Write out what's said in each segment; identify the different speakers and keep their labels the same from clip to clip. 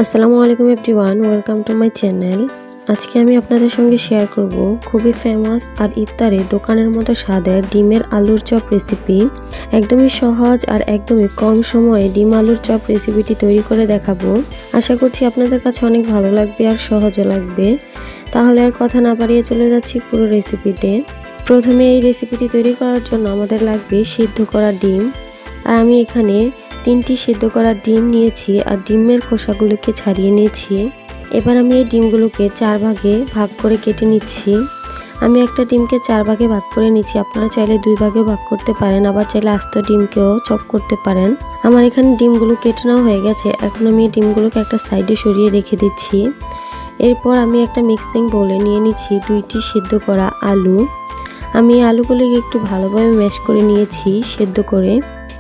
Speaker 1: আসসালামু আলাইকুম everyone, welcome to my channel. আজকে আমি আপনাদের সঙ্গে শেয়ার করব খুবই ফেমাস আর ইফতারে দোকানের মতো স্বাদের ডিমের আলুর চপ রেসিপি। একদমই সহজ আর একদমই কম সময়ে ডিম আলুর চপ রেসিপিটি তৈরি করে দেখাবো। আশা করছি আপনাদের কাছে অনেক ভালো লাগবে আর সহজও লাগবে। তাহলে আর কথা না বাড়িয়ে চলে যাচ্ছি পুরো রেসিপিতে। প্রথমে এই রেসিপিটি তৈরি করার জন্য আমাদের লাগবে সিদ্ধ করা ডিম। আর আমি এখানে 3টি সিদ্ধ করা ডিম নিয়েছি আর ডিমের খোসাগুলোকে ছাড়িয়ে নিয়েছি। এবার আমি এই ডিমগুলোকে 4 ভাগে ভাগ করে কেটে নিচ্ছি। আমি একটা ডিমকে 4 ভাগে ভাগ করে নিচ্ছি। আপনারা চাইলে 2 ভাগেও ভাগ করতে পারেন, আবার চাইলে আস্ত ডিমকেও চপ করতে পারেন। আমার এখানে ডিমগুলো কেটে নেওয়া হয়ে গেছে। এখন আমি এই ডিমগুলোকে একটা সাইডে সরিয়ে রেখে দিচ্ছি। এরপর আমি একটা মিক্সিং বোলে নিয়ে নিচ্ছি 2টি সিদ্ধ করা আলু। আমি আলুগুলোকে একটু ভালোভাবে ম্যাশ করে নিয়েছি সিদ্ধ করে।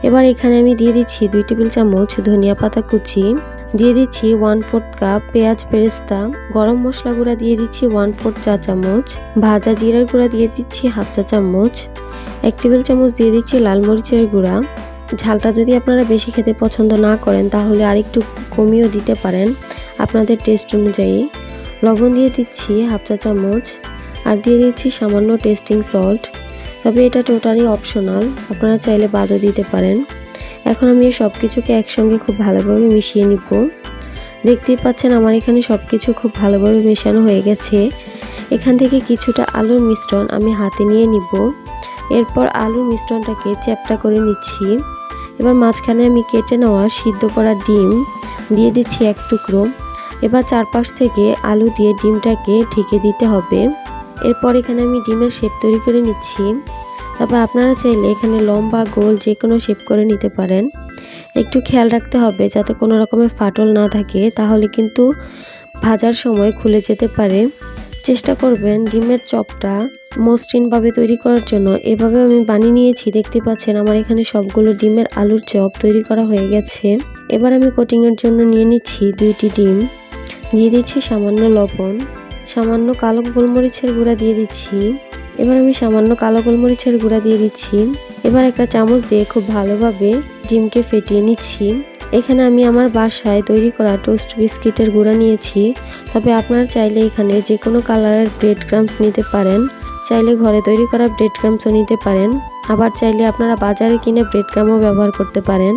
Speaker 1: এবার এখানে আমি দিয়ে দিচ্ছি 2 টেবিল চামচ ধনিয়া পাতা কুচি, দিয়ে দিচ্ছি 1/4 কাপ পেঁয়াজ বেরেস্তা, গরম মশলা গুঁড়া দিয়ে দিচ্ছি 1/4 চা চামচ, ভাজা জিরার গুঁড়া দিয়ে দিচ্ছি 1/2 চা চামচ, 1 টেবিল চামচ দিয়ে দিচ্ছি লাল মরিচের গুঁড়া। ঝালটা যদি আপনারা বেশি খেতে পছন্দ না করেন তাহলে আরেকটু কমিয়েও দিতে পারেন আপনাদের টেস্ট অনুযায়ী। লবণ দিয়ে দিচ্ছি 1/2 চা চামচ আর দিয়ে দিচ্ছি সামান্য টেস্টিং সল্ট, তবে এটা টোটালি অপশনাল, আপনারা চাইলে বাদও দিতে পারেন। এখন আমি এই সব কিছুকে একসঙ্গে খুব ভালোভাবে মিশিয়ে নিব। দেখতেই পাচ্ছেন আমার এখানে সব কিছু খুব ভালোভাবে মেশানো হয়ে গেছে। এখান থেকে কিছুটা আলুর মিশ্রণ আমি হাতে নিয়ে নিব। এরপর আলুর মিশ্রণটাকে চ্যাপ্টা করে নিচ্ছি। এবার মাঝখানে আমি কেটে নেওয়া সিদ্ধ করা ডিম দিয়ে দিচ্ছি 1 টুকরো। এবার চারপাশ থেকে আলু দিয়ে ডিমটাকে ঢেকে দিতে হবে। এরপর এখানে আমি ডিমের শেপ তৈরি করে নিচ্ছি। তারপর আপনারা চাইলে এখানে লম্বা গোল যে কোনো শেপ করে নিতে পারেন। একটু খেয়াল রাখতে হবে যাতে কোনো রকমের ফাটল না থাকে, তাহলে কিন্তু ভাজার সময় খুলে যেতে পারে। চেষ্টা করবেন ডিমের চপটা মসৃণভাবে তৈরি করার জন্য। এভাবে আমি বানিয়ে নিয়েছি। দেখতে পাচ্ছেন আমার এখানে সবগুলো ডিমের আলুর চপ তৈরি করা হয়ে গেছে। এবার আমি কোটিংয়ের জন্য নিয়ে নিচ্ছি 2টি ডিম, দিয়ে দিচ্ছি সামান্য লবণ, সামান্য কালো গোলমরিচের গুঁড়া দিয়ে দিচ্ছি। এবার আমি সামান্য কালো গোলমরিচের গুঁড়া দিয়ে দিচ্ছি। এবার একটা চামচ দিয়ে খুব ভালোভাবে ডিমকে ফেটিয়ে নিচ্ছি। এখানে আমি আমার বাসায় তৈরি করা টোস্ট বিস্কিটের গুঁড়া নিয়েছি, তবে আপনারা চাইলে এখানে যে কোনো কালারের ব্রেড ক্রাম্বস নিতে পারেন, চাইলে ঘরে তৈরি করা ব্রেড ক্রাম্বসও নিতে পারেন, আবার চাইলে আপনারা বাজারে কিনে ব্রেড ক্রাম্বও ব্যবহার করতে পারেন।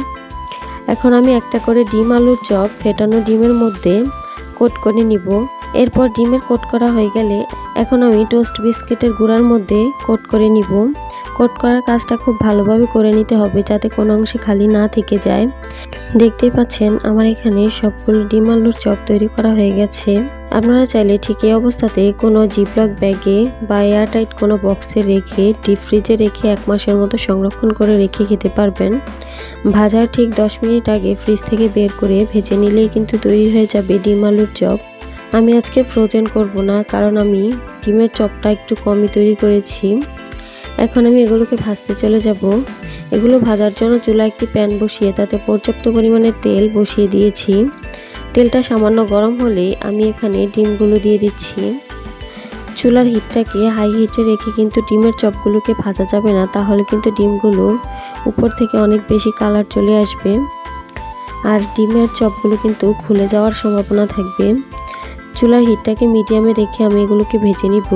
Speaker 1: এখন আমি একটা করে ডিম আলুর চপ ফেটানো ডিমের মধ্যে কোট করে নিব। এরপর ডিমের কোট করা হয়ে গেলে এখন আমি টোস্ট বিস্কিটের গুঁড়ার মধ্যে কোট করে নিব। কোট করার কাজটা খুব ভালোভাবে করে নিতে হবে যাতে কোনো অংশে খালি না থেকে যায়। দেখতেই পাচ্ছেন আমার এখানে সবগুলো ডিম আলুর চপ তৈরি করা হয়ে গেছে। আপনারা চাইলে ঠিক এই অবস্থাতে কোনো জিপলক ব্যাগে বা এয়ারটাইট কোনো বক্সে রেখে ডিপ ফ্রিজে রেখে 1 মাসের মতো সংরক্ষণ করে রেখে খেতে পারবেন। ভাজার ঠিক 10 মিনিট আগে ফ্রিজ থেকে বের করে ভেজে নিলেই কিন্তু তৈরি হয়ে যাবে ডিম আলুর চপ। আমি আজকে ফ্রোজেন করব না, কারণ আমি ডিমের চপটা একটু কমই তৈরি করেছি। এখন আমি এগুলোকে ভাজতে চলে যাব। এগুলো ভাজার জন্য চুলায় একটি প্যান বসিয়ে তাতে পর্যাপ্ত পরিমাণে তেল বসিয়ে দিয়েছি। তেলটা সামান্য গরম হলে আমি এখানে ডিমগুলো দিয়ে দিচ্ছি। চুলার হিটটাকে হাই হিটে রেখে কিন্তু ডিমের চপগুলোকে ভাজা যাবে না, তাহলে কিন্তু ডিমগুলো উপর থেকে অনেক বেশি কালার চলে আসবে আর ডিমের চপগুলো কিন্তু খুলে যাওয়ার সম্ভাবনা থাকবে। চুলার হিটটাকে মিডিয়ামে রেখে আমি এগুলোকে ভেজে নিব।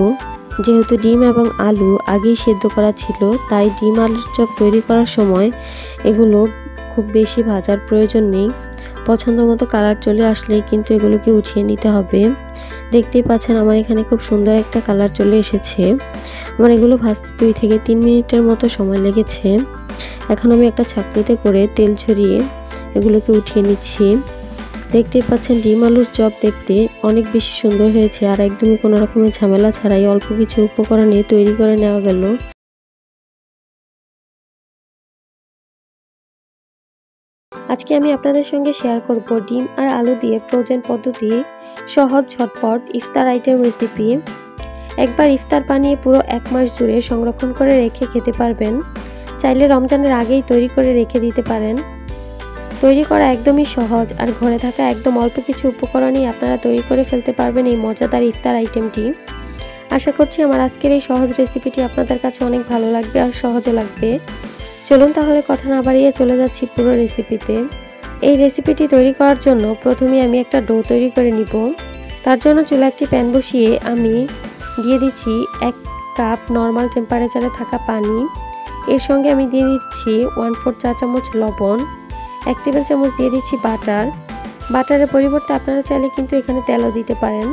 Speaker 1: যেহেতু ডিম এবং আলু আগেই সেদ্ধ করা ছিল, তাই ডিম আলুর চপ তৈরি করার সময় এগুলো খুব বেশি ভাজার প্রয়োজন নেই। পছন্দ মতো কালার চলে আসলেই কিন্তু এগুলোকে উঠিয়ে নিতে হবে। দেখতেই পাচ্ছেন আমার এখানে খুব সুন্দর একটা কালার চলে এসেছে। আমার এগুলো ভাজতে 2 থেকে 3 মিনিটের মতো সময় লেগেছে। এখন আমি একটা ছাঁকনিতে করে তেল ছড়িয়ে এগুলোকে উঠিয়ে নিচ্ছি। দেখতেই পাচ্ছেন ডিম আলুর চপ দেখতে অনেক বেশি সুন্দর হয়েছে আর একদমই কোনো রকমের ঝামেলা ছাড়াই অল্প কিছু উপকরণে তৈরি করে নেওয়া গেল। আজকে আমি আপনাদের সঙ্গে শেয়ার করব ডিম আর আলু দিয়ে ফ্রোজেন পদ্ধতি সহজ ঝটপট ইফতার আইটেম রেসিপি। একবার ইফতার বানিয়ে পুরো 1 মাস জুড়ে সংরক্ষণ করে রেখে খেতে পারবেন। চাইলে রমজানের আগেই তৈরি করে রেখে দিতে পারেন। তৈরি করা একদমই সহজ আর ঘরে থাকা একদম অল্প কিছু উপকরণেই আপনারা তৈরি করে ফেলতে পারবেন এই মজাদার ইফতার আইটেমটি। আশা করছি আমার আজকের এই সহজ রেসিপিটি আপনাদের কাছে অনেক ভালো লাগবে আর সহজও লাগবে। চলুন তাহলে কথা না বাড়িয়ে চলে যাচ্ছি পুরো রেসিপিতে। এই রেসিপিটি তৈরি করার জন্য প্রথমে আমি একটা ডো তৈরি করে নিব। তার জন্য চুলায় একটি প্যান বসিয়ে আমি দিয়ে দিচ্ছি 1 কাপ নর্মাল টেম্পারেচারে থাকা পানি। এর সঙ্গে আমি দিয়ে দিচ্ছি 1/4 চা চামচ লবণ, 1 টেবিল চামচ দিয়ে দিচ্ছি বাটার। বাটারের পরিবর্তে আপনারা চাইলে কিন্তু এখানে তেলও দিতে পারেন,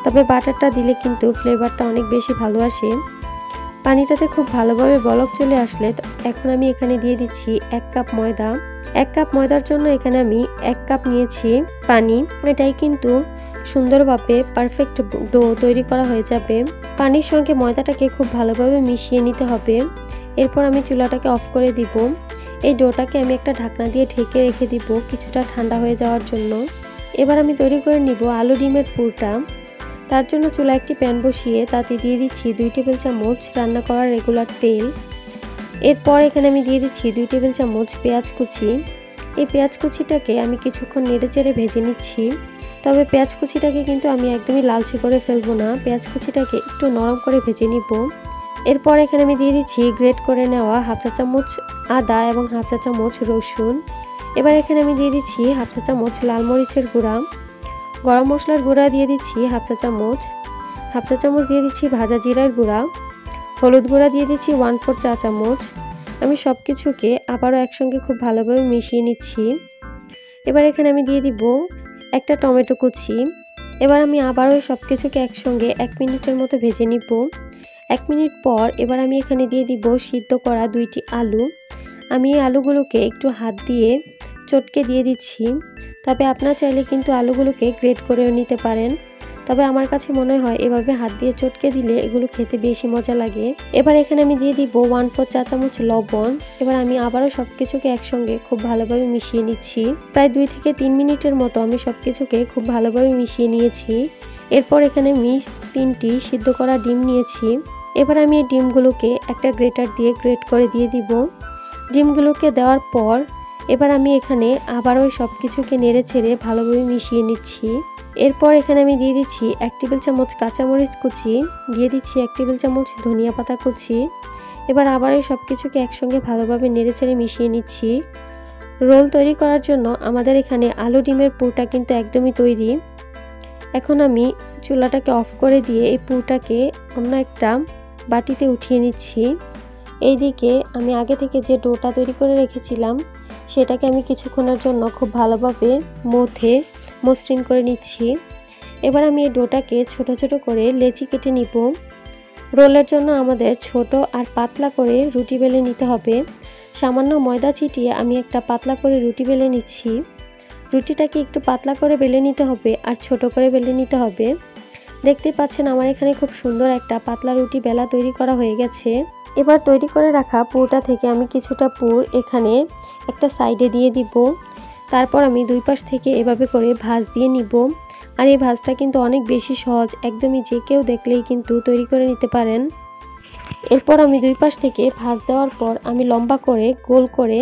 Speaker 1: তবে বাটারটা দিলে কিন্তু ফ্লেভারটা অনেক বেশি ভালো আসে। পানিটাতে খুব ভালোভাবে বলক চলে আসলে এখন আমি এখানে দিয়ে দিচ্ছি 1 কাপ ময়দা। 1 কাপ ময়দার জন্য এখানে আমি 1 কাপ নিয়েছি পানি। এটাই কিন্তু সুন্দরভাবে পারফেক্ট ডো তৈরি করা হয়ে যাবে। পানির সঙ্গে ময়দাটাকে খুব ভালোভাবে মিশিয়ে নিতে হবে। এরপর আমি চুলাটাকে অফ করে দিব। এই ডোটাকে আমি একটা ঢাকনা দিয়ে ঢেকে রেখে দিব কিছুটা ঠান্ডা হয়ে যাওয়ার জন্য। এবার আমি তৈরি করে নিব আলু ডিমের পুরটা। তার জন্য চুলায় একটি প্যান বসিয়ে তাতে দিয়ে দিচ্ছি 2 টেবিল চামচ রান্না করা রেগুলার তেল। এরপর এখানে আমি দিয়ে দিচ্ছি 2 টেবিল চামচ পেঁয়াজ কুচি। এই পেঁয়াজ কুচিটাকে আমি কিছুক্ষণ নেড়েচেড়ে ভেজে নিচ্ছি, তবে পেঁয়াজ কুচিটাকে কিন্তু আমি একদমই লালচে করে ফেলবো না, পেঁয়াজ কুচিটাকে একটু নরম করে ভেজে নিব। এরপর এখানে আমি দিয়ে দিচ্ছি গ্রেট করে নেওয়া 1/2 চা চামচ আদা এবং 1/2 চা চামচ রসুন। এবার এখানে আমি দিয়ে দিচ্ছি 1/2 চা চামচ লাল মরিচের গুঁড়া, গরম মশলার গুঁড়া দিয়ে দিচ্ছি 1/2 চা চামচ, 1/2 চা চামচ দিয়ে দিচ্ছি ভাজা জিরার গুঁড়া, হলুদ গুঁড়া দিয়ে দিচ্ছি 1/4 চা চামচ। আমি সব কিছুকে আবারও একসঙ্গে খুব ভালোভাবে মিশিয়ে নিচ্ছি। এবার এখানে আমি দিয়ে দিব একটা টমেটো কুচি। এবার আমি আবারও সব কিছুকে একসঙ্গে 1 মিনিটের মতো ভেজে নিব। 1 মিনিট পর এবার আমি এখানে দিয়ে দিব সিদ্ধ করা 2টি আলু। আমি এই আলুগুলোকে একটু হাত দিয়ে চটকে দিয়ে দিচ্ছি, তবে আপনারা চাইলে কিন্তু আলুগুলোকে গ্রেট করেও নিতে পারেন, তবে আমার কাছে মনে হয় এভাবে হাত দিয়ে চটকে দিলে এগুলো খেতে বেশি মজা লাগে। এবার এখানে আমি দিয়ে দিব 1/4 চা চামচ লবণ। এবার আমি আবারও সব কিছুকে একসঙ্গে খুব ভালোভাবে মিশিয়ে নিচ্ছি। প্রায় 2 থেকে 3 মিনিটের মতো আমি সব কিছুকে খুব ভালোভাবে মিশিয়ে নিয়েছি। এরপর এখানে আমি 3টি সিদ্ধ করা ডিম নিয়েছি। এবার আমি এই ডিমগুলোকে একটা গ্রেটার দিয়ে গ্রেট করে দিয়ে দিব। ডিমগুলোকে দেওয়ার পর এবার আমি এখানে আবারও সব কিছুকে নেড়ে ছেড়ে ভালোভাবে মিশিয়ে নিচ্ছি। এরপর এখানে আমি দিয়ে দিচ্ছি 1 টেবিল চামচ কাঁচামরিচ কুচি, দিয়ে দিচ্ছি 1 টেবিল চামচ ধনিয়া পাতা কুচি। এবার আবারও সব কিছুকে একসঙ্গে ভালোভাবে নেড়ে ছেড়ে মিশিয়ে নিচ্ছি। রোল তৈরি করার জন্য আমাদের এখানে আলু ডিমের পুরটা কিন্তু একদমই তৈরি। এখন আমি চুলাটাকে অফ করে দিয়ে এই পুরটাকে অন্য একটা বাটিতে উঠিয়ে নিচ্ছি। এইদিকে আমি আগে থেকে যে ডোটা তৈরি করে রেখেছিলাম সেটাকে আমি কিছুক্ষণের জন্য খুব ভালোভাবে মসৃণ করে নিচ্ছি। এবার আমি এই ডোটাকে ছোট ছোট করে লেচি কেটে নিব। রোলের জন্য আমাদের ছোট আর পাতলা করে রুটি বেলে নিতে হবে। সামান্য ময়দা ছিটিয়ে আমি একটা পাতলা করে রুটি বেলে নিচ্ছি। রুটিটাকে একটু পাতলা করে বেলে নিতে হবে আর ছোট করে বেলে নিতে হবে। দেখতে পাচ্ছেন আমার এখানে খুব সুন্দর একটা পাতলা রুটি বেলা তৈরি করা হয়ে গেছে। এবার তৈরি করে রাখা পুরটা থেকে আমি কিছুটা পুর এখানে একটা সাইডে দিয়ে দিব। তারপর আমি 2 পাশ থেকে এভাবে করে ভাঁজ দিয়ে নিব। আর এই ভাঁজটা কিন্তু অনেক বেশি সহজ, একদমই যে কেউ দেখলেই কিন্তু তৈরি করে নিতে পারেন। এরপর আমি 2 পাশ থেকে ভাঁজ দেওয়ার পর আমি লম্বা করে গোল করে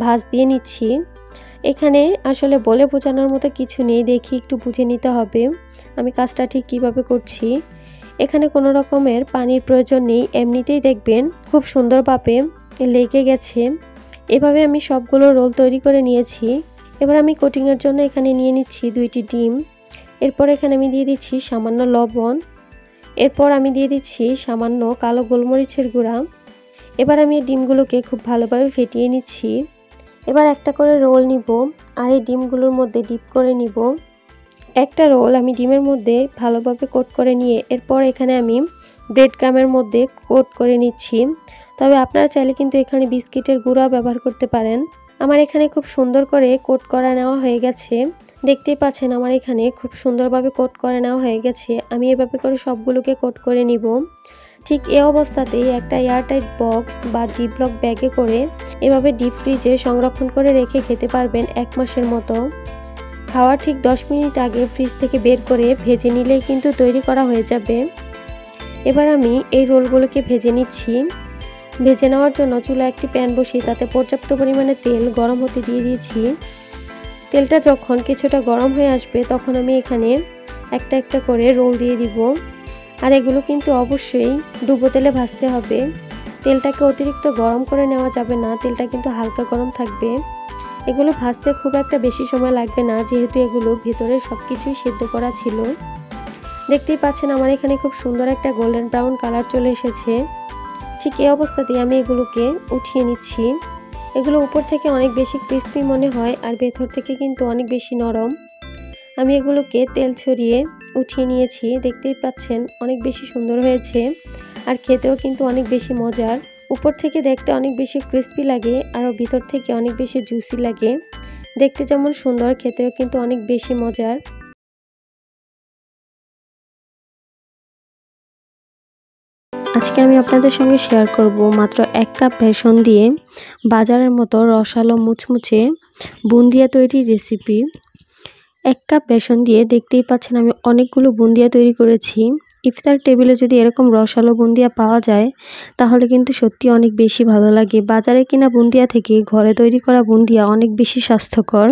Speaker 1: ভাঁজ দিয়ে নিচ্ছি। এখানে আসলে বলে বোঝানোর মতো কিছু নেই, দেখি একটু বুঝে নিতে হবে আমি কাজটা ঠিক কিভাবে করছি। এখানে কোনো রকমের পানির প্রয়োজন নেই, এমনিতেই দেখবেন খুব সুন্দরভাবে লেগে গেছে। এভাবে আমি সবগুলো রোল তৈরি করে নিয়েছি। এবার আমি কোটিংয়ের জন্য এখানে নিয়ে নিচ্ছি 2টি ডিম। এরপর এখানে আমি দিয়ে দিচ্ছি সামান্য লবণ। এরপর আমি দিয়ে দিচ্ছি সামান্য কালো গোলমরিচের গুঁড়া। এবার আমি এই ডিমগুলোকে খুব ভালোভাবে ফেটিয়ে নিচ্ছি। এবার একটা করে রোল নিব আর এই ডিমগুলোর মধ্যে ডিপ করে নিব। একটা রোল আমি ডিমের মধ্যে ভালোভাবে কোট করে নিয়ে এরপর এখানে আমি ব্রেড ক্রামের মধ্যে কোট করে নিচ্ছি। তবে আপনারা চাইলে কিন্তু এখানে বিস্কিটের গুঁড়া ব্যবহার করতে পারেন। আমার এখানে খুব সুন্দর করে কোট করা নেওয়া হয়ে গেছে। দেখতেই পাচ্ছেন আমার এখানে খুব সুন্দরভাবে কোট করে নেওয়া হয়ে গেছে। আমি এভাবে করে সবগুলোকে কোট করে নিব। ঠিক এই অবস্থাতেই একটা এয়ারটাইট বক্স বা জিপলক ব্যাগে করে এভাবে ডিপ ফ্রিজে সংরক্ষণ করে রেখে খেতে পারবেন 1 মাসের মতো। খাওয়ার ঠিক 10 মিনিট আগে ফ্রিজ থেকে বের করে ভেজে নিলেই কিন্তু তৈরি করা হয়ে যাবে। এবার আমি এই রোলগুলোকে ভেজে নিচ্ছি। ভেজে নেওয়ার জন্য চুলায় একটি প্যান বসিয়ে তাতে পর্যাপ্ত পরিমাণে তেল গরম হতে দিয়ে দিয়েছি। তেলটা যখন কিছুটা গরম হয়ে আসবে তখন আমি এখানে একটা একটা করে রোল দিয়ে দিব। আর এগুলো কিন্তু অবশ্যই ডুবো তেলে ভাজতে হবে। তেলটাকে অতিরিক্ত গরম করে নেওয়া যাবে না, তেলটা কিন্তু হালকা গরম থাকবে। এগুলো ভাজতে খুব একটা বেশি সময় লাগবে না, যেহেতু এগুলো ভিতরে সবকিছুই সিদ্ধ করা ছিল। দেখতেই পাচ্ছেন আমার এখানে খুব সুন্দর একটা গোল্ডেন ব্রাউন কালার চলে এসেছে। ঠিক এই অবস্থাতেই আমি এগুলোকে উঠিয়ে নিচ্ছি। এগুলো উপর থেকে অনেক বেশি ক্রিস্পি মনে হয় আর ভেতর থেকে কিন্তু অনেক বেশি নরম। আমি এগুলোকে তেল ছড়িয়ে উঠিয়ে নিয়েছি। দেখতেই পাচ্ছেন অনেক বেশি সুন্দর হয়েছে আর খেতেও কিন্তু অনেক বেশি মজার। উপর থেকে দেখতে অনেক বেশি ক্রিস্পি লাগে আর ভিতর থেকে অনেক বেশি জুসি লাগে। দেখতে যেমন সুন্দর, খেতেও কিন্তু অনেক বেশি মজার। আজকে আমি আপনাদের সঙ্গে শেয়ার করব মাত্র 1 কাপ বেসন দিয়ে বাজারের মতো রসালো মুচমুচে বুন্দিয়া তৈরির রেসিপি। 1 কাপ বেসন দিয়ে দেখতেই পাচ্ছেন আমি অনেকগুলো বুন্দিয়া তৈরি করেছি। ইফতার টেবিলে যদি এরকম রসালো বুন্দিয়া পাওয়া যায় তাহলে কিন্তু সত্যি অনেক বেশি ভালো লাগে। বাজারে কিনা বুন্দিয়া থেকে ঘরে তৈরি করা বুন্দিয়া অনেক বেশি স্বাস্থ্যকর।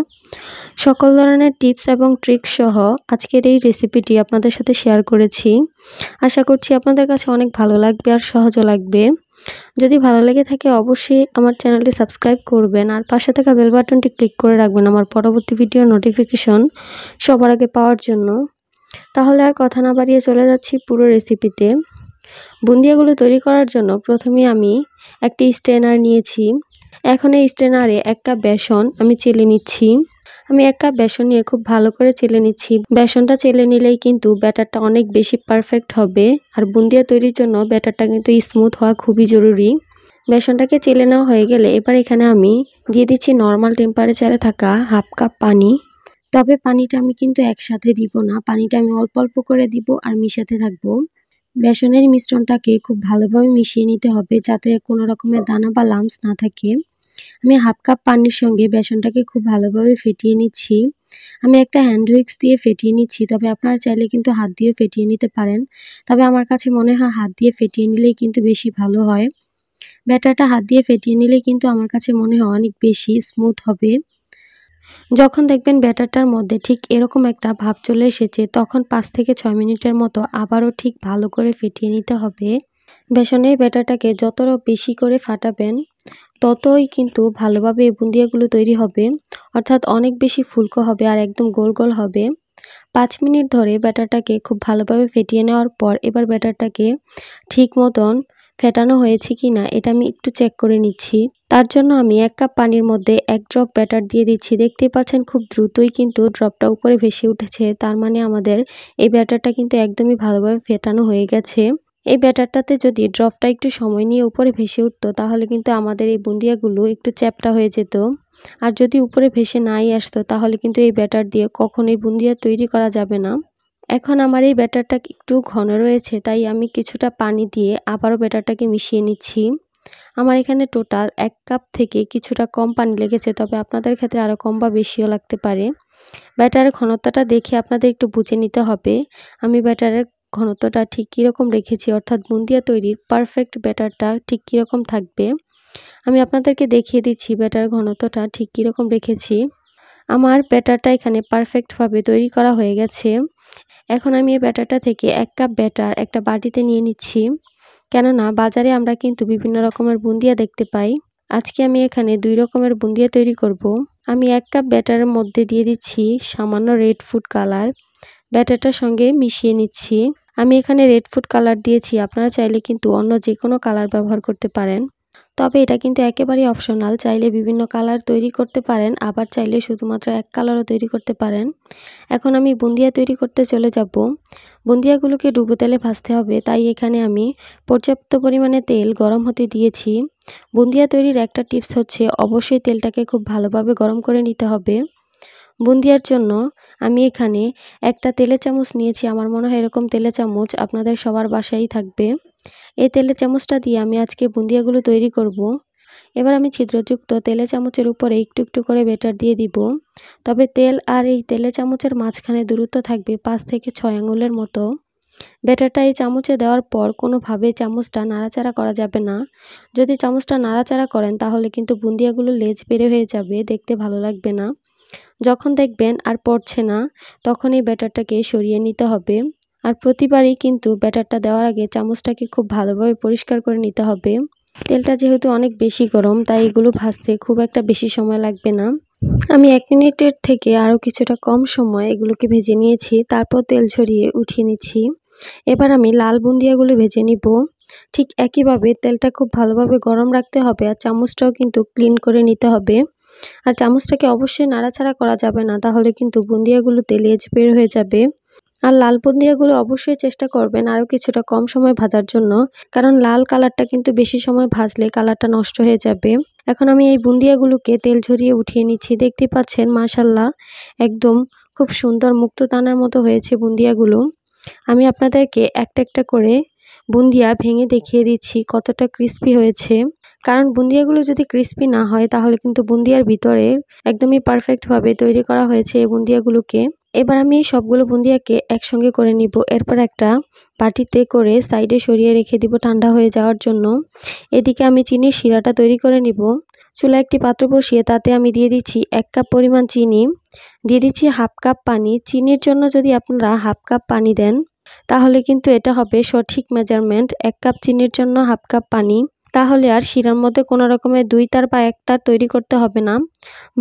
Speaker 1: সকল ধরনের টিপস এবং ট্রিক্স সহ আজকের এই রেসিপিটি আপনাদের সাথে শেয়ার করেছি। আশা করছি আপনাদের কাছে অনেক ভালো লাগবে আর সহজও লাগবে। যদি ভালো লেগে থাকে অবশ্যই আমার চ্যানেলটি সাবস্ক্রাইব করবেন আর পাশে থাকা বেল বাটনটি ক্লিক করে রাখবেন আমার পরবর্তী ভিডিওর নোটিফিকেশন সবার আগে পাওয়ার জন্য। তাহলে আর কথা না বাড়িয়ে চলে যাচ্ছি পুরো রেসিপিতে। বুন্দিয়াগুলো তৈরি করার জন্য প্রথমে আমি একটি স্ট্রেনার নিয়েছি। এখন এই স্ট্রেনারে 1 কাপ বেসন আমি চেলে নিচ্ছি। আমি 1 কাপ বেসন নিয়ে খুব ভালো করে চেলে নিচ্ছি। বেসনটা চেলে নিলেই কিন্তু ব্যাটারটা অনেক বেশি পারফেক্ট হবে আর বুন্দিয়া তৈরির জন্য ব্যাটারটা কিন্তু স্মুথ হওয়া খুবই জরুরি। বেসনটাকে চেলে নেওয়া হয়ে গেলে এবার এখানে আমি দিয়ে দিচ্ছি নর্মাল টেম্পারেচারে থাকা 1/2 কাপ পানি। তবে পানিটা আমি কিন্তু একসাথে দিব না, পানিটা আমি অল্প অল্প করে দিব আর মিশাতে থাকবো। বেসনের মিশ্রণটাকে খুব ভালোভাবে মিশিয়ে নিতে হবে যাতে কোনো রকমের দানা বা লাম্পস না থাকে। আমি 1/2 কাপ পানির সঙ্গে বেসনটাকে খুব ভালোভাবে ফেটিয়ে নিচ্ছি। আমি একটা হ্যান্ড হুইক্স দিয়ে ফেটিয়ে নিচ্ছি, তবে আপনারা চাইলে কিন্তু হাত দিয়ে ফেটিয়ে নিতে পারেন। তবে আমার কাছে মনে হয় হাত দিয়ে ফেটিয়ে নিলেই কিন্তু বেশি ভালো হয়। ব্যাটারটা হাত দিয়ে ফেটিয়ে নিলে কিন্তু আমার কাছে মনে হয় অনেক বেশি স্মুথ হবে। যখন দেখবেন ব্যাটারটার মধ্যে ঠিক এরকম একটা ভাব চলে এসেছে তখন 5 থেকে 6 মিনিটের মতো আবারও ঠিক ভালো করে ফেটিয়ে নিতে হবে। বেসনের ব্যাটারটাকে যত বেশি করে ফাটাবেন ততই কিন্তু ভালোভাবে এই বুন্দিয়াগুলো তৈরি হবে, অর্থাৎ অনেক বেশি ফুলকো হবে আর একদম গোল গোল হবে। 5 মিনিট ধরে ব্যাটারটাকে খুব ভালোভাবে ফেটিয়ে নেওয়ার পর এবার ব্যাটারটাকে ঠিক মতন ফেটানো হয়েছে কিনা এটা আমি একটু চেক করে নিচ্ছি। তার জন্য আমি 1 কাপ পানির মধ্যে 1 ড্রপ ব্যাটার দিয়ে দিচ্ছি। দেখতেই পাচ্ছেন খুব দ্রুতই কিন্তু ড্রপটা উপরে ভেসে উঠেছে, তার মানে আমাদের এই ব্যাটারটা কিন্তু একদমই ভালোভাবে ফেটানো হয়ে গেছে। এই ব্যাটারটাতে যদি ড্রপটা একটু সময় নিয়ে উপরে ভেসে উঠতো তাহলে কিন্তু আমাদের এই বুন্দিয়াগুলো একটু চ্যাপ্টা হয়ে যেত। আর যদি উপরে ভেসে নাই আসতো তাহলে কিন্তু এই ব্যাটার দিয়ে কখনোই বুন্দিয়া তৈরি করা যাবে না। এখন আমার এই ব্যাটারটা একটু ঘন রয়েছে তাই আমি কিছুটা পানি দিয়ে আবারও ব্যাটারটাকে মিশিয়ে নিচ্ছি। আমার এখানে টোটাল 1 কাপ থেকে কিছুটা কম পানি লেগেছে, তবে আপনাদের ক্ষেত্রে আরও কম বা বেশিও লাগতে পারে। ব্যাটারের ঘনত্বটা দেখে আপনাদের একটু বুঝে নিতে হবে আমি ব্যাটারের ঘনত্বটা ঠিক কীরকম রেখেছি, অর্থাৎ বুন্দিয়া তৈরির পারফেক্ট ব্যাটারটা ঠিক কীরকম থাকবে। আমি আপনাদেরকে দেখিয়ে দিচ্ছি ব্যাটার ঘনত্বটা ঠিক কীরকম রেখেছি। আমার ব্যাটারটা এখানে পারফেক্টভাবে তৈরি করা হয়ে গেছে। এখন আমি এই ব্যাটারটা থেকে 1 কাপ ব্যাটার একটা বাটিতে নিয়ে নিচ্ছি, কেননা বাজারে আমরা কিন্তু বিভিন্ন রকমের বুন্দিয়া দেখতে পাই। আজকে আমি এখানে 2 রকমের বুন্দিয়া তৈরি করব। আমি 1 কাপ ব্যাটারের মধ্যে দিয়ে দিচ্ছি সামান্য রেড ফুড কালার। ব্যাটারটার সঙ্গে মিশিয়ে নিচ্ছি। আমি এখানে রেড ফুড কালার দিয়েছি, আপনারা চাইলে কিন্তু অন্য যে কোনো কালার ব্যবহার করতে পারেন। তবে এটা কিন্তু একেবারেই অপশনাল, চাইলে বিভিন্ন কালার তৈরি করতে পারেন, আবার চাইলে শুধুমাত্র 1 কালারও তৈরি করতে পারেন। এখন আমি বুন্দিয়া তৈরি করতে চলে যাব। বুন্দিয়াগুলোকে ডুবো তেলে ভাজতে হবে, তাই এখানে আমি পর্যাপ্ত পরিমাণে তেল গরম হতে দিয়েছি। বুন্দিয়া তৈরির একটা টিপস হচ্ছে অবশ্যই তেলটাকে খুব ভালোভাবে গরম করে নিতে হবে। বুন্দিয়ার জন্য আমি এখানে একটা তেলের চামচ নিয়েছি, আমার মনে হয় এরকম তেলের চামচ আপনাদের সবার বাসায়ই থাকবে। এই তেলের চামচটা দিয়ে আমি আজকে বুন্দিয়াগুলো তৈরি করব। এবার আমি ছিদ্রযুক্ত তেলের চামচের উপরে একটু একটু করে ব্যাটার দিয়ে দিব। তবে তেল আর এই তেলের চামচের মাঝখানে দূরত্ব থাকবে 5 থেকে 6 আঙ্গুলের মতো। ব্যাটারটা এই চামচে দেওয়ার পর কোনোভাবে চামচটা নাড়াচাড়া করা যাবে না। যদি চামচটা নাড়াচাড়া করেন তাহলে কিন্তু বুন্দিয়াগুলো লেজ বেড়ে হয়ে যাবে, দেখতে ভালো লাগবে না। যখন দেখবেন আর পড়ছে না তখন এই ব্যাটারটাকে সরিয়ে নিতে হবে। আর প্রতিবারই কিন্তু ব্যাটারটা দেওয়ার আগে চামচটাকে খুব ভালোভাবে পরিষ্কার করে নিতে হবে। তেলটা যেহেতু অনেক বেশি গরম তাই এগুলো ভাজতে খুব একটা বেশি সময় লাগবে না। আমি 1 মিনিটের থেকে আরও কিছুটা কম সময় এগুলোকে ভেজে নিয়েছি, তারপর তেল ঝরিয়ে উঠিয়ে নিচ্ছি। এবার আমি লাল বুন্দিয়াগুলো ভেজে নিব। ঠিক একইভাবে তেলটা খুব ভালোভাবে গরম রাখতে হবে আর চামচটাও কিন্তু ক্লিন করে নিতে হবে। আর চামচটাকে অবশ্যই নাড়াচাড়া করা যাবে না, তাহলে কিন্তু বুন্দিয়াগুলোতে লেজ বের হয়ে যাবে। আর লাল বুন্দিয়াগুলো অবশ্যই চেষ্টা করবেন আরও কিছুটা কম সময় ভাজার জন্য, কারণ লাল কালারটা কিন্তু বেশি সময় ভাজলে কালারটা নষ্ট হয়ে যাবে। এখন আমি এই বুন্দিয়াগুলোকে তেল ঝরিয়ে উঠিয়ে নিচ্ছি। দেখতে পাচ্ছেন মাশাআল্লাহ একদম খুব সুন্দর মুক্তদানার মতো হয়েছে বুন্দিয়াগুলো। আমি আপনাদেরকে একটা একটা করে বুন্দিয়া ভেঙে দেখিয়ে দিচ্ছি কতটা ক্রিস্পি হয়েছে। কারণ বুন্দিয়াগুলো যদি ক্রিস্পি না হয় তাহলে কিন্তু বুন্দিয়ার ভিতরে একদমই পারফেক্টভাবে তৈরি করা হয়েছে এই বুন্দিয়াগুলোকে। এবার আমি সবগুলো বুন্দিয়াকে একসঙ্গে করে নিব। এরপর একটা বাটিতে করে সাইডে সরিয়ে রেখে দিব ঠান্ডা হয়ে যাওয়ার জন্য। এদিকে আমি চিনির শিরাটা তৈরি করে নিব। চুলায় একটি পাত্র বসিয়ে তাতে আমি দিয়ে দিচ্ছি 1 কাপ পরিমাণ চিনি, দিয়ে দিচ্ছি 1/2 কাপ পানি। চিনির জন্য যদি আপনারা 1/2 কাপ পানি দেন তাহলে কিন্তু এটা হবে সঠিক মেজারমেন্ট। 1 কাপ চিনির জন্য 1/2 কাপ পানি। তাহলে আর শিরার মধ্যে কোনো রকমের 2 তার বা 1 তার তৈরি করতে হবে না।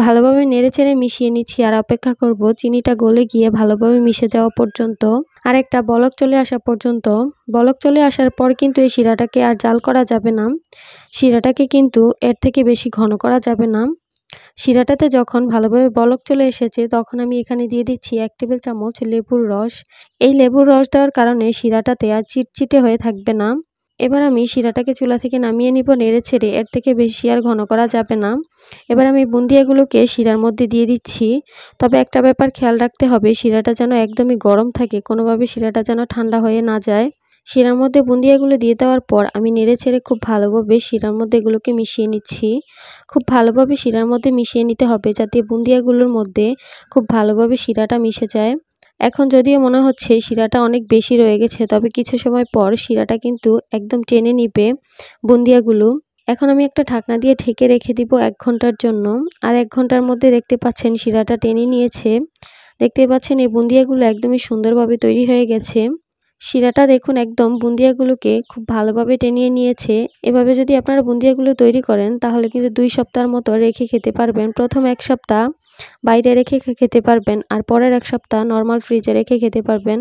Speaker 1: ভালোভাবে নেড়েচেড়ে মিশিয়ে নিচ্ছি আর অপেক্ষা করব চিনিটা গলে গিয়ে ভালোভাবে মিশে যাওয়া পর্যন্ত, আর একটা বলক চলে আসা পর্যন্ত। বলক চলে আসার পর কিন্তু এই শিরাটাকে আর জাল করা যাবে না। শিরাটাকে কিন্তু এর থেকে বেশি ঘন করা যাবে না। শিরাটাতে যখন ভালোভাবে বলক চলে এসেছে তখন আমি এখানে দিয়ে দিচ্ছি 1 টেবিল চামচ লেবুর রস। এই লেবুর রস দেওয়ার কারণে শিরাটাতে আর চিটচিটে হয়ে থাকবে না। এবার আমি শিরাটাকে চুলা থেকে নামিয়ে নিব নেড়েচেড়ে, এর থেকে বেশি আর ঘন করা যাবে না। এবার আমি বুন্দিয়াগুলোকে শিরার মধ্যে দিয়ে দিচ্ছি। তবে একটা ব্যাপার খেয়াল রাখতে হবে, শিরাটা যেন একদমই গরম থাকে, কোনোভাবে শিরাটা যেন ঠান্ডা হয়ে না যায়। শিরার মধ্যে বুন্দিয়াগুলো দিয়ে দেওয়ার পর আমি নেড়েচেড়ে খুব ভালোভাবে শিরার মধ্যে এগুলোকে মিশিয়ে নিচ্ছি। খুব ভালোভাবে শিরার মধ্যে মিশিয়ে নিতে হবে যাতে বুন্দিয়াগুলোর মধ্যে খুব ভালোভাবে শিরাটা মিশে যায়। এখন যদিও মনে হচ্ছে শিরাটা অনেক বেশি রয়ে গেছে, তবে কিছু সময় পর শিরাটা কিন্তু একদম টেনে নিবে বুন্দিয়াগুলো। এখন আমি একটা ঢাকনা দিয়ে ঢেকে রেখে দিব 1 ঘন্টার জন্য। আর 1 ঘন্টার মধ্যে দেখতে পাচ্ছেন শিরাটা টেনে নিয়েছে। দেখতে পাচ্ছেন এই বুন্দিয়াগুলো একদমই সুন্দরভাবে তৈরি হয়ে গেছে। শিরাটা দেখুন একদম বুন্দিয়াগুলোকে খুব ভালোভাবে টেনিয়ে নিয়েছে। এভাবে যদি আপনারা বুন্দিয়াগুলো তৈরি করেন তাহলে কিন্তু 2 সপ্তাহের মতো রেখে খেতে পারবেন। প্রথম 1 সপ্তাহ বাইরে রেখে খেতে পারবেন আর পরের 1 সপ্তাহ নরমাল ফ্রিজে রেখে খেতে পারবেন।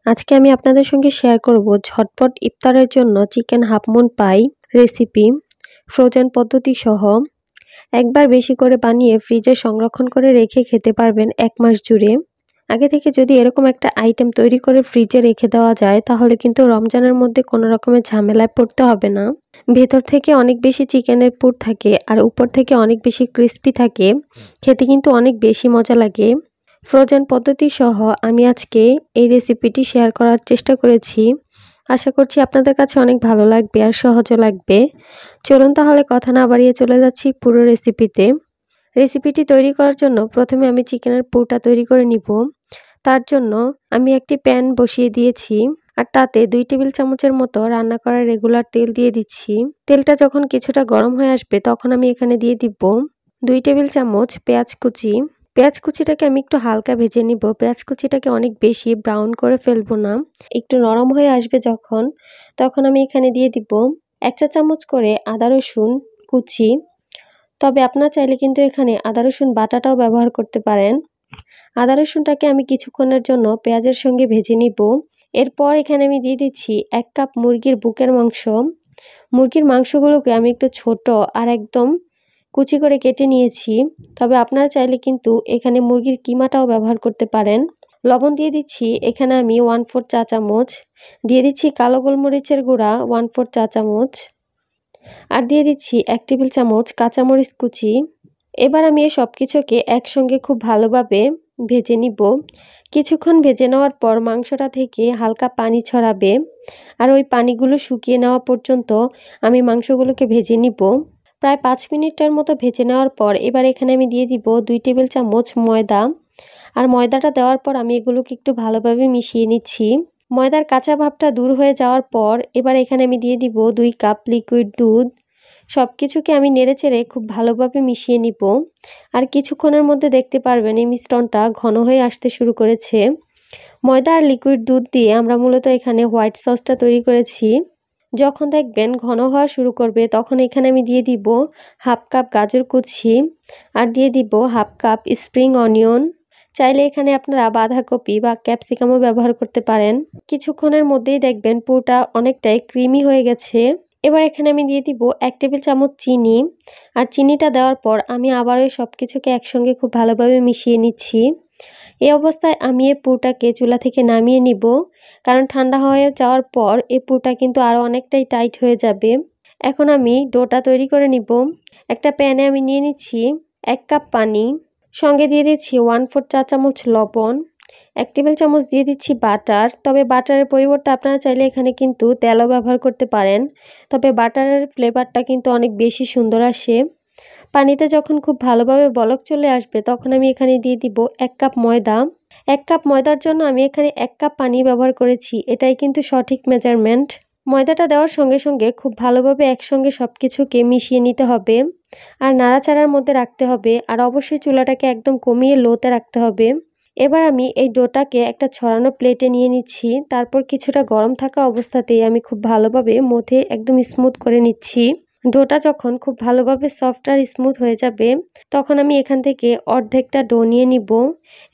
Speaker 1: আজকে আমি আপনাদের সঙ্গে শেয়ার করব ঝটপট ইফতারের জন্য চিকেন হাফ মুন পাই রেসিপি, ফ্রোজেন পদ্ধতি সহ। একবার বেশি করে বানিয়ে ফ্রিজে সংরক্ষণ করে রেখে খেতে পারবেন 1 মাস জুড়ে। আগে থেকে যদি এরকম একটা আইটেম তৈরি করে ফ্রিজে রেখে দেওয়া যায় তাহলে কিন্তু রমজানের মধ্যে কোনো রকমের ঝামেলায় পড়তে হবে না। ভেতর থেকে অনেক বেশি চিকেনের পুর থাকে আর উপর থেকে অনেক বেশি ক্রিস্পি থাকে, খেতে কিন্তু অনেক বেশি মজা লাগে। ফ্রোজেন পদ্ধতি সহ আমি আজকে এই রেসিপিটি শেয়ার করার চেষ্টা করেছি। আশা করছি আপনাদের কাছে অনেক ভালো লাগবে আর সহজও লাগবে। চলুন তাহলে কথা না বাড়িয়ে চলে যাচ্ছি পুরো রেসিপিতে। রেসিপিটি তৈরি করার জন্য প্রথমে আমি চিকেনের পুরটা তৈরি করে নিব। তার জন্য আমি একটি প্যান বসিয়ে দিয়েছি আর তাতে 2 টেবিল চামচের মতো রান্না করা রেগুলার তেল দিয়ে দিচ্ছি। তেলটা যখন কিছুটা গরম হয়ে আসবে তখন আমি এখানে দিয়ে দিব 2 টেবিল চামচ পেঁয়াজ কুচি। পেঁয়াজ কুচিটাকে আমি একটু হালকা ভেজে নিব। পেঁয়াজ কুচিটাকে অনেক বেশি ব্রাউন করে ফেলবো না। একটু নরম হয়ে আসবে যখন, তখন আমি এখানে দিয়ে দিব 1 চা চামচ করে আদা রসুন কুচি। তবে আপনারা চাইলে কিন্তু এখানে আদা রসুন বাটাটাও ব্যবহার করতে পারেন। আদা রসুনটাকে আমি কিছুক্ষণের জন্য পেঁয়াজের সঙ্গে ভেজে নিব। এরপর এখানে আমি দিয়ে দিচ্ছি 1 কাপ মুরগির বুকের মাংস। মুরগির মাংসগুলোকে আমি একটু ছোট আর একদম কুচি করে কেটে নিয়েছি। তবে আপনারা চাইলে কিন্তু এখানে মুরগির কিমাটাও ব্যবহার করতে পারেন। লবণ দিয়ে দিচ্ছি এখানে আমি 1/4 চা চামচ, দিয়ে দিচ্ছি কালো গোলমরিচের গুঁড়া 1/4 চা চামচ, আর দিয়ে দিচ্ছি 1 টেবিল চামচ কাঁচামরিচ কুচি। এবার আমি এই সব কিছুকে একসঙ্গে খুব ভালোভাবে ভেজে নিব। কিছুক্ষণ ভেজে নেওয়ার পর মাংসটা থেকে হালকা পানি ছড়াবে আর ওই পানিগুলো শুকিয়ে নেওয়া পর্যন্ত আমি মাংসগুলোকে ভেজে নিব। প্রায় 5 মিনিটের মতো ভেজে নেওয়ার পর এবার এখানে আমি দিয়ে দিব 2 টেবিল চামচ ময়দা। আর ময়দাটা দেওয়ার পর আমি এগুলোকে একটু ভালোভাবে মিশিয়ে নিচ্ছি। ময়দার কাঁচা ভাবটা দূর হয়ে যাওয়ার পর এবার এখানে আমি দিয়ে দিব 2 কাপ লিকুইড দুধ। সব কিছুকে আমি নেড়েচেড়ে খুব ভালোভাবে মিশিয়ে নিব। আর কিছুক্ষণের মধ্যে দেখতে পারবেন এই মিশ্রণটা ঘন হয়ে আসতে শুরু করেছে। ময়দা আর লিকুইড দুধ দিয়ে আমরা মূলত এখানে হোয়াইট সসটা তৈরি করেছি। যখন দেখবেন ঘন হওয়া শুরু করবে তখন এখানে আমি দিয়ে দিব হাফ কাপ গাজর কুচি আর দিয়ে দিব হাফ কাপ স্প্রিং অনিয়ন। চাইলে এখানে আপনারা বাঁধাকপি বা ক্যাপসিকামও ব্যবহার করতে পারেন। কিছুক্ষণের মধ্যেই দেখবেন পুরোটা অনেকটাই ক্রিমি হয়ে গেছে। এবার এখানে আমি দিয়ে দিব 1 টেবিল চামচ চিনি। আর চিনিটা দেওয়ার পর আমি আবারও সব কিছুকে একসঙ্গে খুব ভালোভাবে মিশিয়ে নিচ্ছি। এই অবস্থায় আমি এই পুরটাকে চুলা থেকে নামিয়ে নিব, কারণ ঠান্ডা হয়ে যাওয়ার পর এই পুরটা কিন্তু আরও অনেকটাই টাইট হয়ে যাবে। এখন আমি ডোটা তৈরি করে নিব। একটা প্যানে আমি নিয়ে নিচ্ছি 1 কাপ পানি, সঙ্গে দিয়ে দিচ্ছি 1/4 চা চামচ লবণ, 1 টেবিল চামচ দিয়ে দিচ্ছি বাটার। তবে বাটারের পরিবর্তে আপনারা চাইলে এখানে কিন্তু তেলও ব্যবহার করতে পারেন, তবে বাটারের ফ্লেভারটা কিন্তু অনেক বেশি সুন্দর আসে। পানিতে যখন খুব ভালোভাবে বলক চলে আসবে তখন আমি এখানে দিয়ে দিব 1 কাপ ময়দা। 1 কাপ ময়দার জন্য আমি এখানে 1 কাপ পানি ব্যবহার করেছি, এটাই কিন্তু সঠিক মেজারমেন্ট। ময়দাটা দেওয়ার সঙ্গে সঙ্গে খুব ভালোভাবে একসঙ্গে সব কিছুকে মিশিয়ে নিতে হবে আর নাড়াচাড়ার মধ্যে রাখতে হবে, আর অবশ্যই চুলাটাকে একদম কমিয়ে লোতে রাখতে হবে। এবার আমি এই ডোটাকে একটা ছড়ানো প্লেটে নিয়ে নিচ্ছি, তারপর কিছুটা গরম থাকা অবস্থাতেই আমি খুব ভালোভাবে মথে একদম স্মুথ করে নিচ্ছি। ডোটা যখন খুব ভালোভাবে সফট আর স্মুথ হয়ে যাবে তখন আমি এখান থেকে অর্ধেকটা ডো নিয়ে নিব।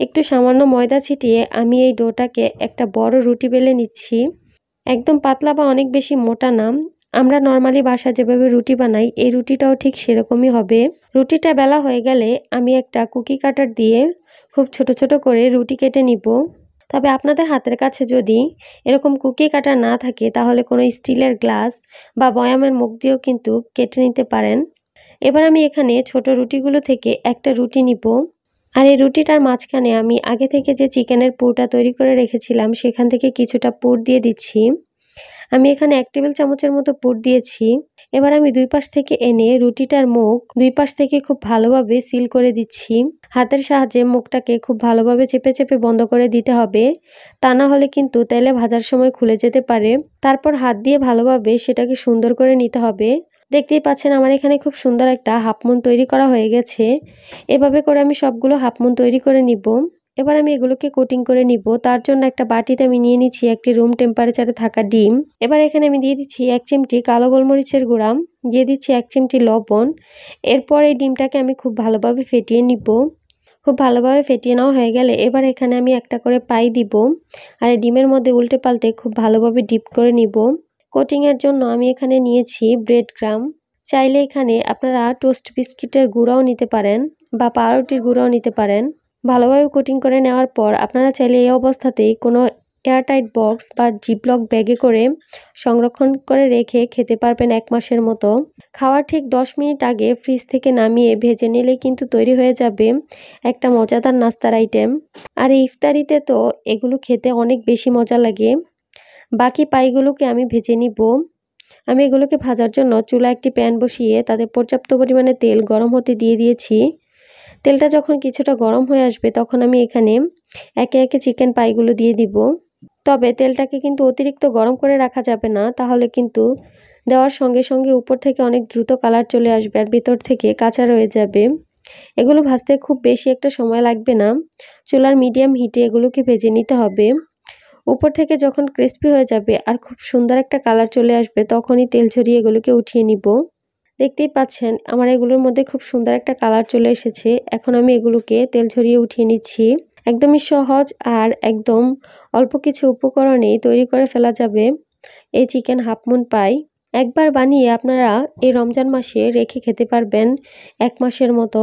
Speaker 1: একটু সামান্য ময়দা ছিটিয়ে আমি এই ডোটাকে একটা বড় রুটি বেলে নিচ্ছি। একদম পাতলা বা অনেক বেশি মোটা না, আমরা নর্মালি বাসায় যেভাবে রুটি বানাই এই রুটিটাও ঠিক সেরকমই হবে। রুটিটা বেলা হয়ে গেলে আমি একটা কুকি কাটার দিয়ে খুব ছোট ছোট করে রুটি কেটে নিব। তবে আপনাদের হাতের কাছে যদি এরকম কুকি কাটার না থাকে তাহলে কোনো স্টিলের গ্লাস বা বয়ামের মুখ দিয়েও কিন্তু কেটে নিতে পারেন। এবার আমি এখানে ছোট রুটিগুলো থেকে একটা রুটি নিব, আর এই রুটিটার মাঝখানে আমি আগে থেকে যে চিকেনের পুরটা তৈরি করে রেখেছিলাম সেখান থেকে কিছুটা পুর দিয়ে দিচ্ছি। আমি এখানে 1 টেবিল চামচের মতো পুর দিয়েছি। এবার আমি দুই পাশ থেকে এনে রুটিটার মুখ দুই পাশ থেকে খুব ভালোভাবে সিল করে দিচ্ছি। হাতের সাহায্যে মুখটাকে খুব ভালোভাবে চেপে চেপে বন্ধ করে দিতে হবে, তা না হলে কিন্তু তেলে ভাজার সময় খুলে যেতে পারে। তারপর হাত দিয়ে ভালোভাবে সেটাকে সুন্দর করে নিতে হবে। দেখতেই পাচ্ছেন আমার এখানে খুব সুন্দর একটা হাফ মুন তৈরি করা হয়ে গেছে। এভাবে করে আমি সবগুলো হাফ মুন তৈরি করে নিব। এবার আমি এগুলোকে কোটিং করে নিব। তার জন্য একটা বাটিতে আমি নিয়ে নিচ্ছি একটি রুম টেম্পারেচারে থাকা ডিম। এবার এখানে আমি দিয়ে দিচ্ছি 1 চিমটি কালো গোলমরিচের গুঁড়া, দিয়ে দিচ্ছি 1 চিমটি লবণ। এরপর এই ডিমটাকে আমি খুব ভালোভাবে ফেটিয়ে নিব। খুব ভালোভাবে ফেটিয়ে নেওয়া হয়ে গেলে এবার এখানে আমি একটা করে পাই দিব, আর এই ডিমের মধ্যে উল্টে পাল্টে খুব ভালোভাবে ডিপ করে নিব। কোটিংয়ের জন্য আমি এখানে নিয়েছি ব্রেড ক্রাম। চাইলে এখানে আপনারা টোস্ট বিস্কিটের গুঁড়াও নিতে পারেন বা পাউরুটির গুঁড়াও নিতে পারেন। ভালোভাবে কোটিং করে নেওয়ার পর আপনারা চাইলে এই অবস্থাতেই কোনো এয়ারটাইট বক্স বা জিপলক ব্যাগে করে সংরক্ষণ করে রেখে খেতে পারবেন 1 মাসের মতো। খাওয়ার ঠিক 10 মিনিট আগে ফ্রিজ থেকে নামিয়ে ভেজে নিলেই কিন্তু তৈরি হয়ে যাবে একটা মজাদার নাস্তার আইটেম। আর এই ইফতারিতে তো এগুলো খেতে অনেক বেশি মজা লাগে। বাকি পাইগুলোকে আমি ভেজে নিব। আমি এগুলোকে ভাজার জন্য চুলা একটি প্যান বসিয়ে তাতে পর্যাপ্ত পরিমাণে তেল গরম হতে দিয়ে দিয়েছি। তেলটা যখন কিছুটা গরম হয়ে আসবে তখন আমি এখানে একে একে চিকেন পাইগুলো দিয়ে দিব। তবে তেলটাকে কিন্তু অতিরিক্ত গরম করে রাখা যাবে না, তাহলে কিন্তু দেওয়ার সঙ্গে সঙ্গে উপর থেকে অনেক দ্রুত কালার চলে আসবে আর ভিতর থেকে কাঁচা রয়ে যাবে। এগুলো ভাজতে খুব বেশি একটা সময় লাগবে না, চুলার মিডিয়াম হিটে এগুলোকে ভেজে নিতে হবে। উপর থেকে যখন ক্রিস্পি হয়ে যাবে আর খুব সুন্দর একটা কালার চলে আসবে তখনই তেল ঝরিয়ে এগুলোকে উঠিয়ে নিব। দেখতেই পাচ্ছেন আমার এগুলোর মধ্যে খুব সুন্দর একটা কালার চলে এসেছে। এখন আমি এগুলোকে তেল ঝরিয়ে উঠিয়ে নিচ্ছি। একদমই সহজ আর একদম অল্প কিছু উপকরণেই তৈরি করে ফেলা যাবে এই চিকেন হাফ মুন পাই। একবার বানিয়ে আপনারা এই রমজান মাসে রেখে খেতে পারবেন 1 মাসের মতো।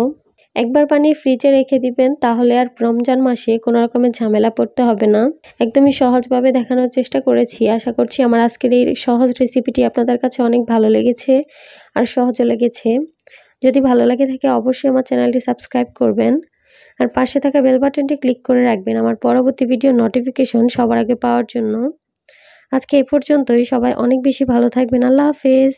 Speaker 1: একবার বানিয়ে ফ্রিজে রেখে দিবেন, তাহলে আর রমজান মাসে কোনো রকমের ঝামেলা পড়তে হবে না। একদমই সহজভাবে দেখানোর চেষ্টা করেছি। আশা করছি আমার আজকের এই সহজ রেসিপিটি আপনাদের কাছে অনেক ভালো লেগেছে আর সহজও লেগেছে। যদি ভালো লাগে থাকে অবশ্যই আমার চ্যানেলটি সাবস্ক্রাইব করবেন আর পাশে থাকা বেল বাটনটি ক্লিক করে রাখবেন আমার পরবর্তী ভিডিও নোটিফিকেশন সবার আগে পাওয়ার জন্য। আজকে এই পর্যন্তই। সবাই অনেক বেশি ভালো থাকবেন। আল্লাহ হাফেজ।